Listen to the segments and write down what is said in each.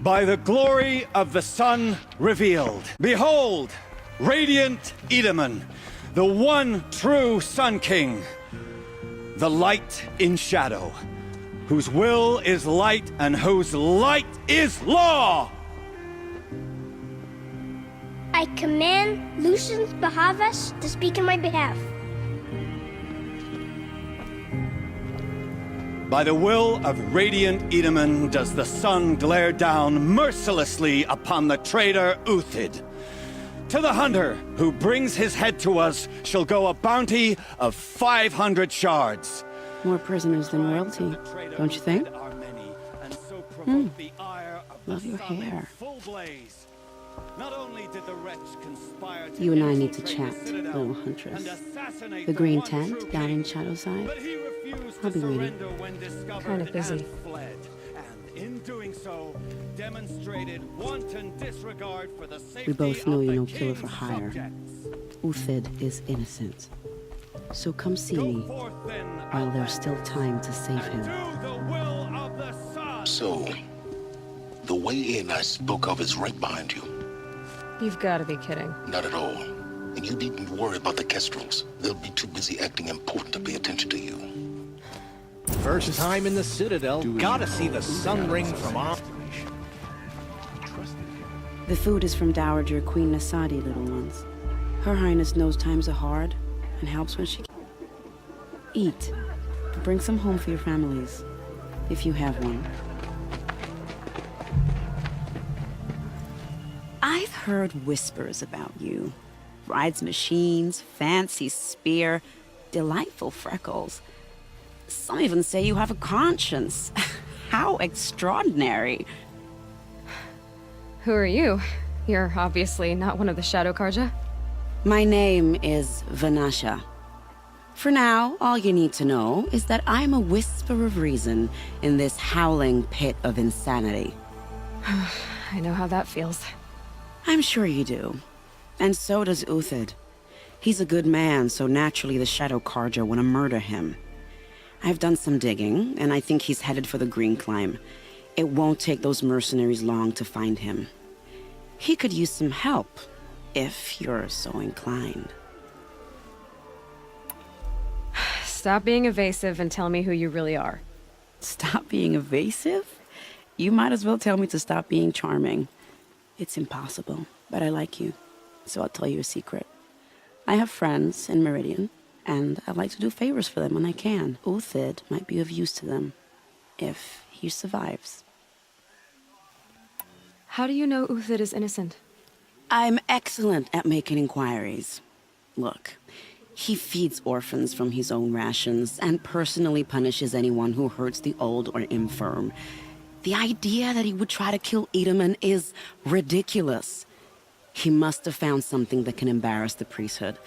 By the glory of the sun revealed. Behold, radiant Edaman, the one true Sun King, the light in shadow, whose will is light and whose light is law! I command Lucius Bahavas to speak in my behalf. By the will of radiant Edaman does the sun glare down mercilessly upon the traitor Uthid. To the hunter who brings his head to us shall go a bounty of 500 shards. More prisoners than royalty, don't you think? Love your hair. Not only did the wretch conspire to You and I need to chat, little huntress. The green tent down in Shadowside? I'll be waiting. Kind of busy. And in doing so, demonstrated wanton disregard for the safety We both know of you're the no killer king's for hire. subjects. Uthid is innocent. So come see me Forth then, while there's still time to save him. do the will of the sun. So, the way in I spoke of is right behind you. You've got to be kidding. Not at all. And you needn't worry about the Kestrels. They'll be too busy acting important to pay attention to you. First time in the Citadel, gotta see the sun ring from off. The food is from Dowager Queen Nasadi, little ones. Her Highness knows times are hard and helps when she can. Eat. Bring some home for your families, if you have one. I've heard whispers about you. Rides machines, fancy spear, delightful freckles. Some even say you have a conscience. How extraordinary. Who are you? You're obviously not one of the Shadow Karja. My name is Vanasha. For now, all you need to know is that I'm a whisper of reason in this howling pit of insanity. I know how that feels. I'm sure you do. And so does Uthid. He's a good man, so naturally the Shadow Karja want to murder him. I've done some digging, and I think he's headed for the Green Climb. It won't take those mercenaries long to find him. He could use some help, if you're so inclined. Stop being evasive and tell me who you really are. Stop being evasive? You might as well tell me to stop being charming. It's impossible, but I like you, so I'll tell you a secret. I have friends in Meridian, and I like to do favors for them when I can. Uthid might be of use to them, if he survives. How do you know Uthid is innocent? I'm excellent at making inquiries. Look, he feeds orphans from his own rations and personally punishes anyone who hurts the old or infirm. The idea that he would try to kill Edaman is ridiculous. He must have found something that can embarrass the priesthood.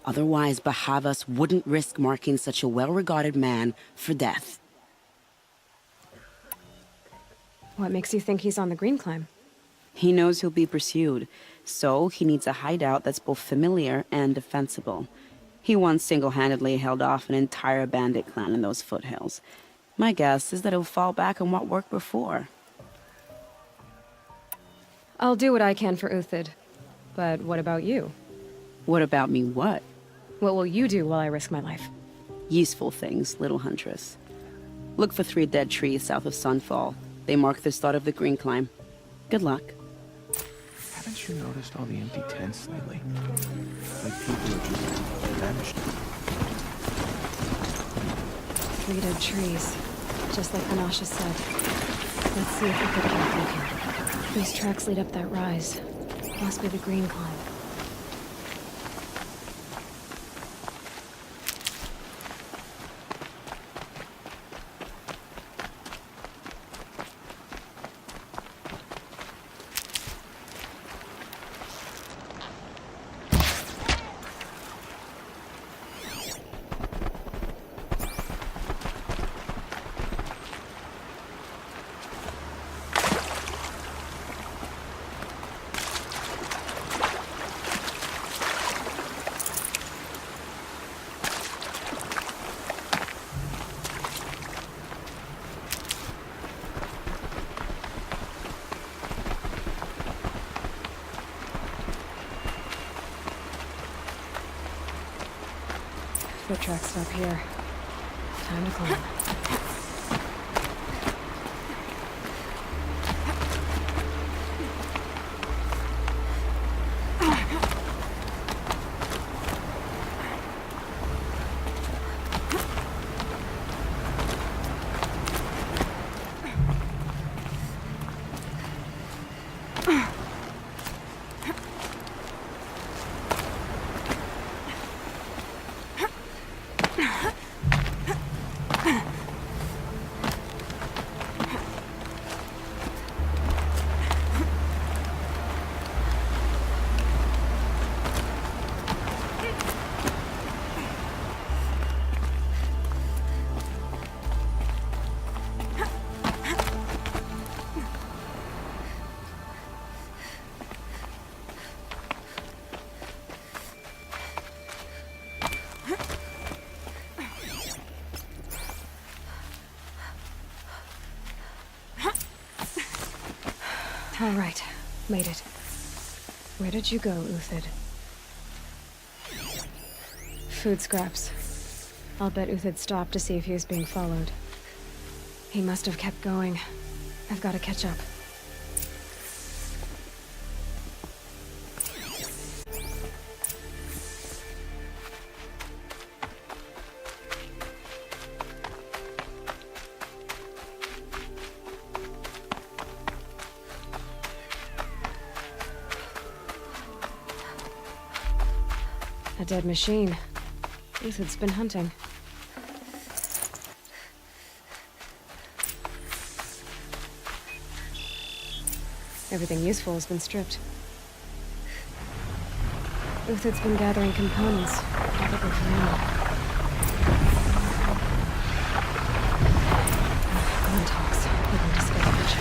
Otherwise, Bahavas wouldn't risk marking such a well-regarded man for death. What makes you think he's on the Green Climb? He knows he'll be pursued, so he needs a hideout that's both familiar and defensible. He once single-handedly held off an entire bandit clan in those foothills. My guess is that he'll fall back on what worked before. I'll do what I can for Uthid. But what about you? What about me what? What will you do while I risk my life? Useful things, little huntress. Look for 3 dead trees south of Sunfall. They mark the start of the Green Climb. Good luck. Haven't you noticed all the empty tents lately? Like people are just vanished. 3 dead trees. Just like Vanasha said. Let's see if we can get looking. These tracks lead up that rise. Must be the Green Climb. foot tracks stop here. Time to climb. All right, made it. Where did you go, Uthid? Food scraps. I'll bet Uthid stopped to see if he was being followed. He must have kept going. I've got to catch up. A dead machine. Uthid's been hunting. Everything useful has been stripped. Uthid's been gathering components, probably for ammo. Gone talks. We're going to scavenge.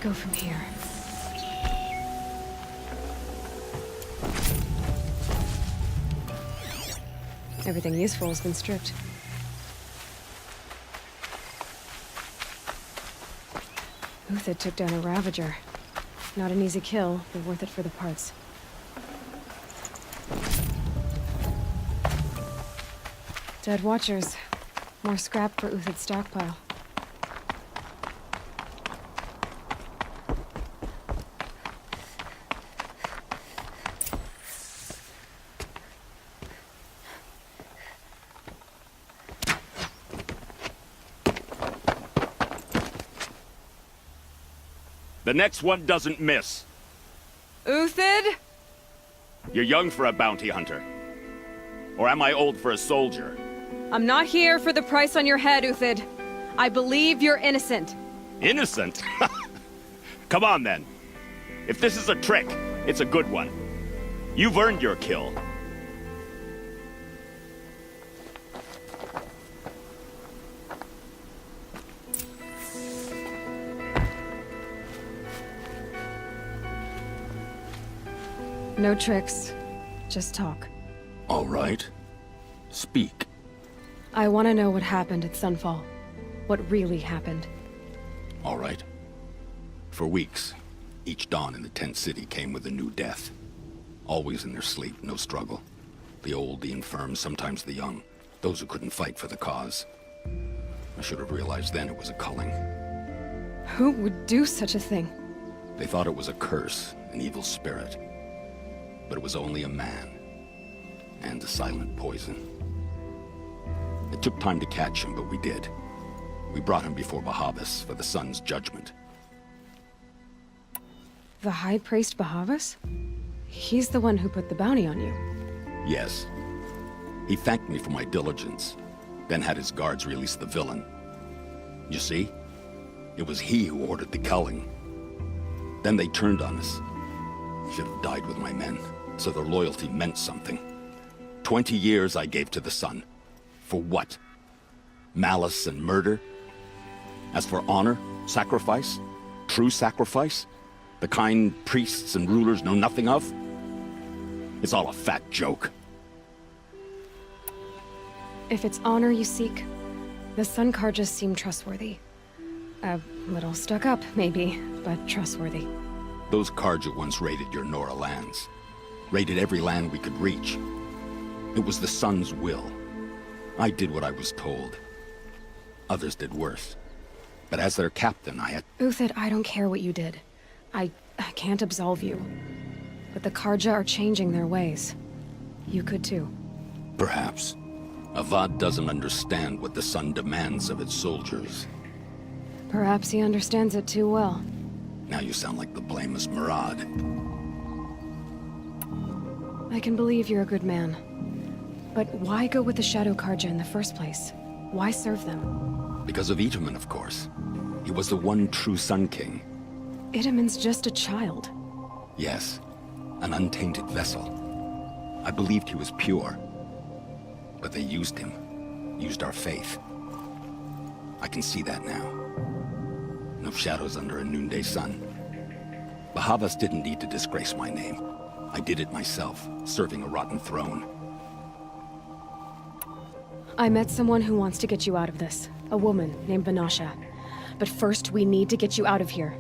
From here. Everything useful has been stripped. Uthid took down a Ravager. Not an easy kill, but worth it for the parts. Dead Watchers. More scrap for Uthid's stockpile. The next one doesn't miss. Uthid? You're young for a bounty hunter. Or am I old for a soldier? I'm not here for the price on your head, Uthid. I believe you're innocent. Innocent? Come on, then. If this is a trick, it's a good one. You've earned your kill. No tricks. Just talk. All right. Speak. I want to know what happened at Sunfall. What really happened. All right. For weeks, each dawn in the tent city came with a new death. Always in their sleep, no struggle. The old, the infirm, sometimes the young. Those who couldn't fight for the cause. I should have realized then it was a culling. Who would do such a thing? They thought it was a curse, an evil spirit. But it was only a man. And a silent poison. It took time to catch him, but we did. We brought him before Bahavas for the sun's judgment. The High Priest Bahavas? He's the one who put the bounty on you. Yes. He thanked me for my diligence, then had his guards release the villain. You see? It was he who ordered the culling. Then they turned on us. Should have died with my men, so their loyalty meant something. 20 years I gave to the sun. For what? Malice and murder? As for honor, sacrifice, true sacrifice, the kind priests and rulers know nothing of, it's all a fat joke. If it's honor you seek, the Sun Karjas seem trustworthy. A little stuck up, maybe, but trustworthy. Those Karja once raided your Nora lands. Raided every land we could reach. It was the Sun's will. I did what I was told. Others did worse. But as their captain, I had... Uthid, I don't care what you did. I can't absolve you. But the Karja are changing their ways. You could too. Perhaps. Avad doesn't understand what the Sun demands of its soldiers. Perhaps he understands it too well. Now you sound like the blameless Murad. I can believe you're a good man. But why go with the Shadow Karja in the first place? Why serve them? Because of Itaman, of course. He was the one true Sun King. Itaman's just a child. Yes, an untainted vessel. I believed he was pure. But they used him. Used our faith. I can see that now. No shadows under a noonday sun. Bahavas didn't need to disgrace my name. I did it myself, serving a rotten throne. I met someone who wants to get you out of this. A woman named Vanasha. But first, we need to get you out of here.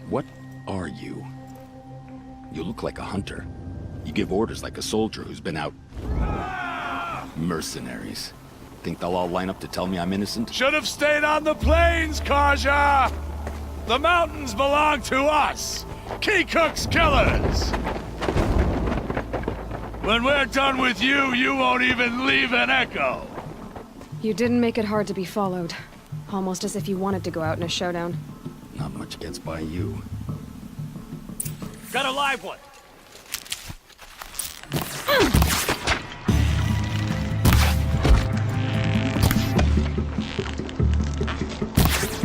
What are you? You look like a hunter. You give orders like a soldier who's been out... Mercenaries. Think they'll all line up to tell me I'm innocent? Should have stayed on the plains, Karja! The mountains belong to us! Kikuk's killers! When we're done with you, you won't even leave an echo! You didn't make it hard to be followed. Almost as if you wanted to go out in a showdown. Not much gets by you. Got a live one!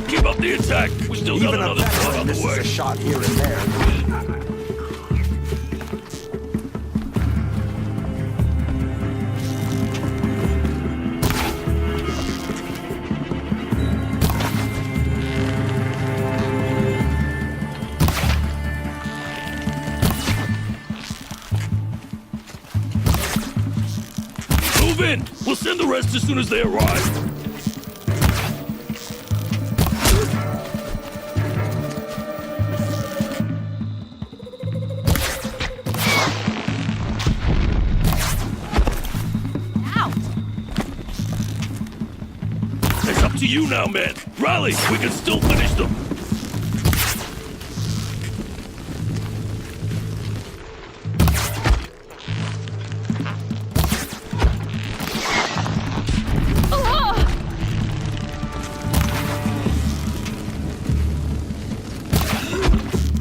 Keep up the attack! We still got another squad on the way! A shot here and there. Move in! We'll send the rest as soon as they arrive! It's up to you now, man! Rally! We can still finish them!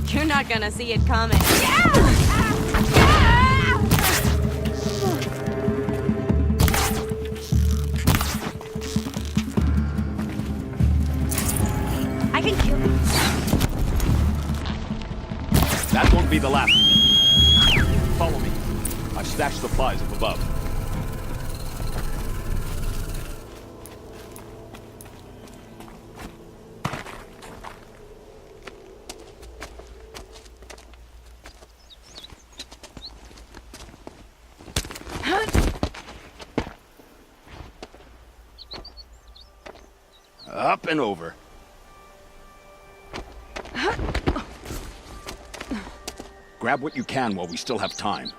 You're not gonna see it coming. I can kill you. That won't be the last. Follow me. I've stashed supplies up above. Up and over. Grab what you can while we still have time.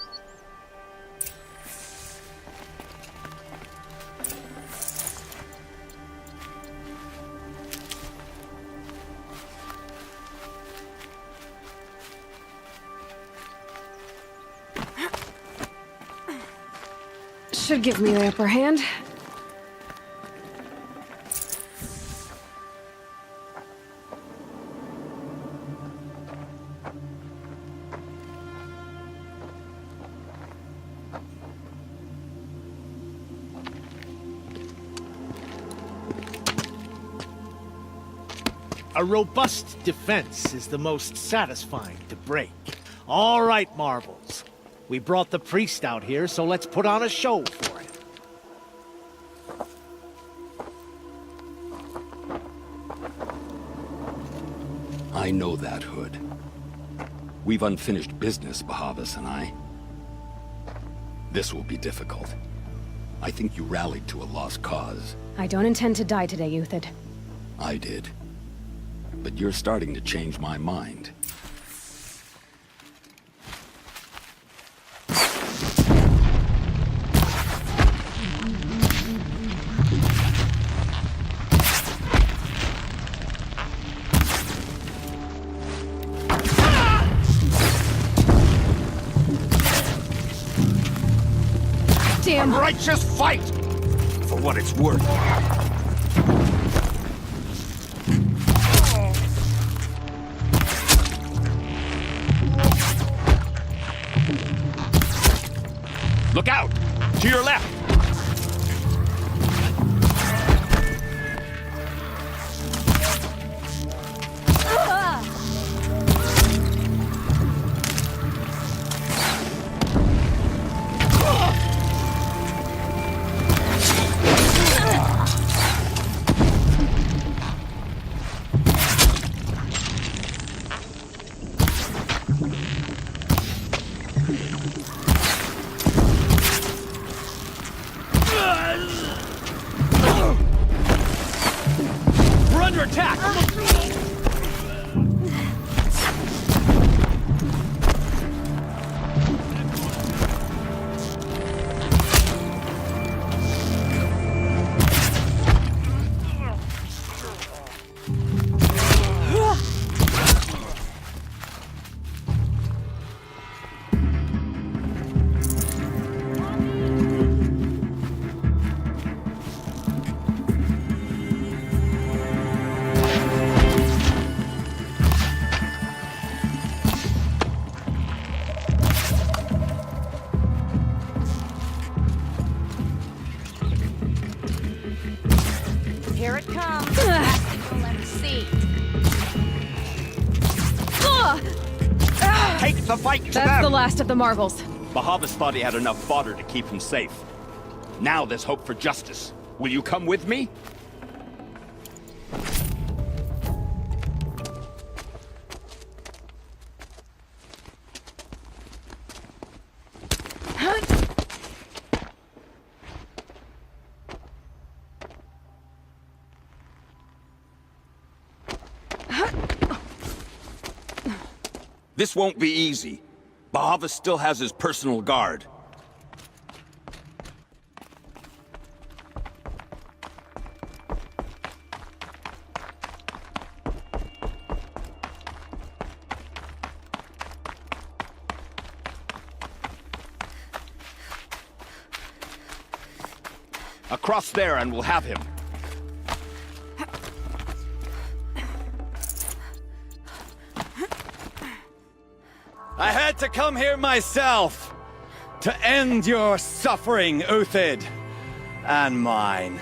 Should give me the upper hand. A robust defense is the most satisfying to break. All right, Marvels. We brought the priest out here, so let's put on a show for him. I know that, Hood. We've unfinished business, Bahavas and I. This will be difficult. I think you rallied to a lost cause. I don't intend to die today, Uthid. I did. But you're starting to change my mind. Damn! A righteous fight! For what it's worth. Look out! To your left! We're under attack! Here it comes. Let's see. Take the fight to That's them! the last of the Marvels. Bahavas thought he had enough fodder to keep him safe. Now there's hope for justice. Will you come with me? This won't be easy. Bahavas still has his personal guard. Across there and we'll have him. I had to come here myself to end your suffering, Uthid, and mine.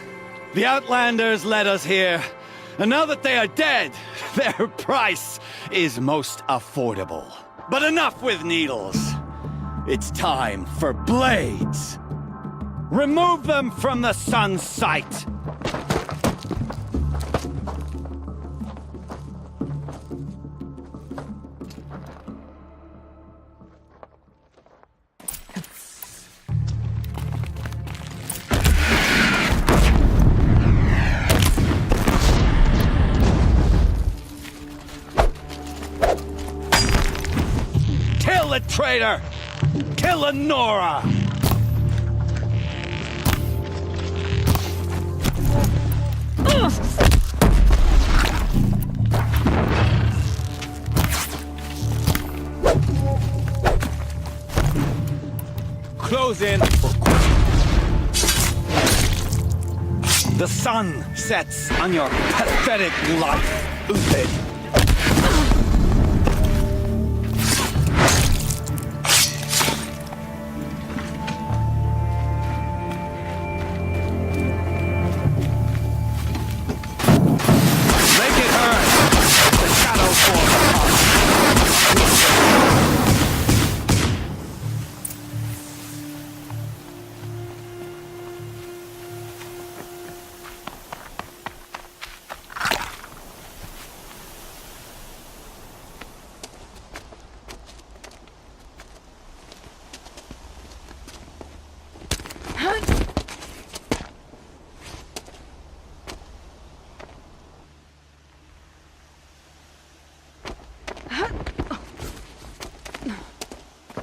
The Outlanders led us here, and now that they are dead, their price is most affordable. But enough with needles. It's time for blades. Remove them from the sun's sight. Kill the traitor! Kill Nora! Close in. The sun sets on your pathetic life, Uthid. Make it hurt!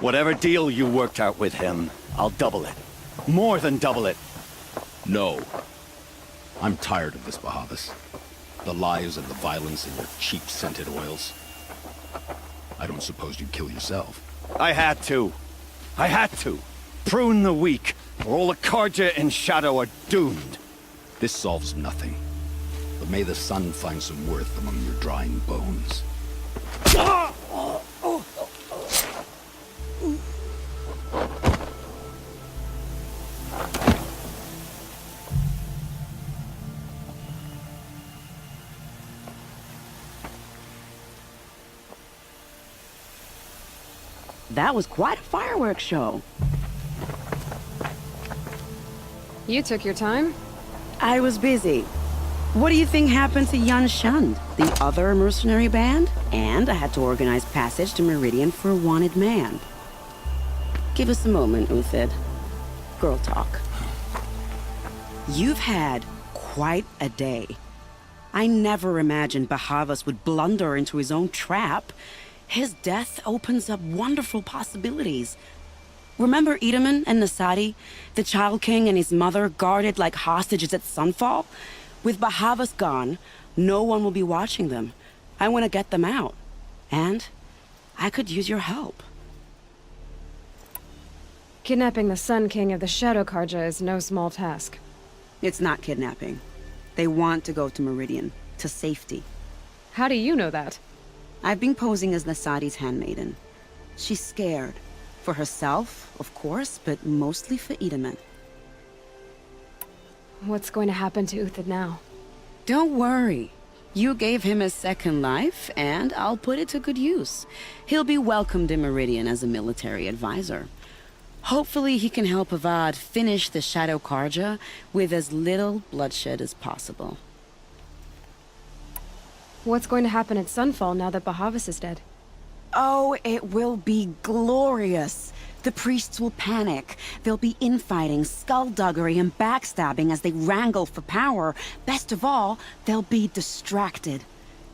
Whatever deal you worked out with him, I'll double it. More than double it. No. I'm tired of this, Bahavas. The lies and the violence and your cheap-scented oils. I don't suppose you'd kill yourself. I had to. I had to. Prune the weak, or all the Karja in Shadow are doomed. This solves nothing. But may the sun find some worth among your drying bones. That was quite a fireworks show. You took your time? I was busy. What do you think happened to Yan Shund, the other mercenary band? And I had to organize passage to Meridian for a wanted man. Give us a moment, Uthid. Girl talk. You've had quite a day. I never imagined Bahavas would blunder into his own trap. His death opens up wonderful possibilities. Remember Edaman and Nasadi, the Child King and his mother guarded like hostages at Sunfall? With Bahavas gone, no one will be watching them. I want to get them out. And I could use your help. Kidnapping the Sun King of the Shadow Karja is no small task. It's not kidnapping. They want to go to Meridian, to safety. How do you know that? I've been posing as Nasadi's handmaiden. She's scared. For herself, of course, but mostly for Edaman. What's going to happen to Uthid now? Don't worry. You gave him a second life, and I'll put it to good use. He'll be welcomed in Meridian as a military advisor. Hopefully he can help Avad finish the Shadow Karja with as little bloodshed as possible. What's going to happen at Sunfall now that Bahavas is dead? Oh, it will be glorious. The priests will panic. There'll be infighting, skullduggery, and backstabbing as they wrangle for power. Best of all, they'll be distracted.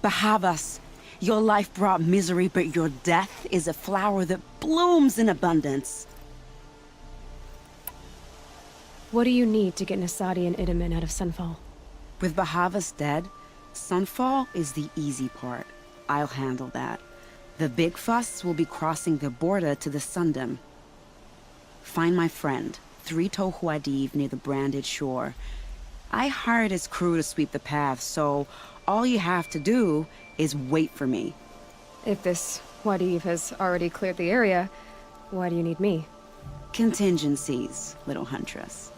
Bahavas, your life brought misery, but your death is a flower that blooms in abundance. What do you need to get Nasadi and Edaman out of Sunfall? With Bahavas dead, Sunfall is the easy part. I'll handle that. The big fuss will be crossing the border to the Sundom. Find my friend, 3 Tohuadiv near the branded shore. I hired his crew to sweep the path, so all you have to do is wait for me. If this Wadiv has already cleared the area, why do you need me? Contingencies, little huntress.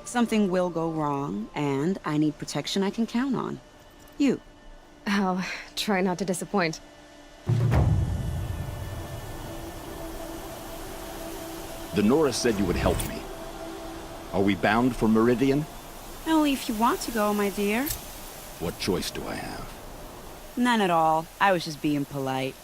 Something will go wrong, and I need protection I can count on. You. I'll try not to disappoint. The Nora said you would help me. Are we bound for Meridian? Only if you want to go, my dear. What choice do I have? None at all. I was just being polite.